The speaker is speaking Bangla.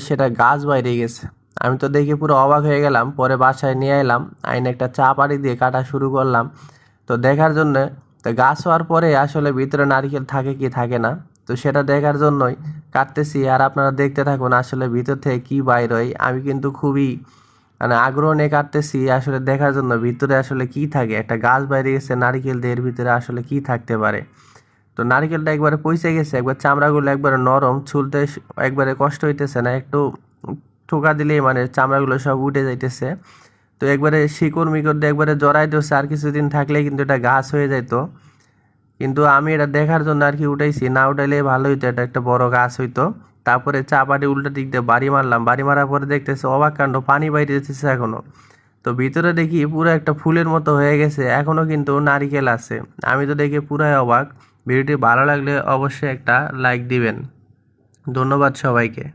সেটা গাছ বাইরে গেছে। আমি তো দেখে পুরো অবাক হয়ে গেলাম। পরে বাসায় নিয়ে এলাম, আইনে একটা চা পাড়ি দিয়ে কাটা শুরু করলাম। তো দেখার জন্য, তো গাছ হওয়ার পরে আসলে ভিতরে নারকেল থাকে কি থাকে না, তো সেটা দেখার জন্যই কাটতেছি। আর আপনারা দেখতে থাকুন আসলে ভিতর থেকে কি বাইর হয়। আমি কিন্তু খুবই মানে আগ্রহ নিয়ে কাটতেছি আসলে দেখার জন্য ভিতরে আসলে কি থাকে। একটা গাছ বাইরে গেছে নারকেল দিয়ে, এর ভিতরে আসলে কি থাকতে পারে। তো নারকেলটা একবারে পচে গেছে, একবার চামড়াগুলো একবারে নরম, ছুলতে একবারে কষ্ট হইতেছে না, একটু ঠোকা দিলেই মানে চামড়াগুলো সব উঠে যাইতেছে। তো একবারে শিকড় মিকড় দিয়ে একবারে জড়াই দিচ্ছে, আর কিছুদিন থাকলে কিন্তু এটা গাছ হয়ে যেত। কিন্তু আমি এটা দেখার জন্য আর কি উঠাইছি, না উঠাইলে ভালো হইতো, এটা একটা বড় গাছ হইতো। তারপরে চা পাটি উল্টা দিক দিয়ে বাড়ি মারলাম, বাড়ি মারার পরে দেখতেছে অবাক কাণ্ড, পানি বাইরে যেতেছে এখনো। তো ভিতরে দেখি পুরো একটা ফুলের মতো হয়ে গেছে, এখনো কিন্তু নারিকেল আছে। আমি তো দেখে পুরাই অবাক। ভিডিওটি ভালো লাগলে অবশ্যই একটা লাইক দিবেন। ধন্যবাদ সবাইকে।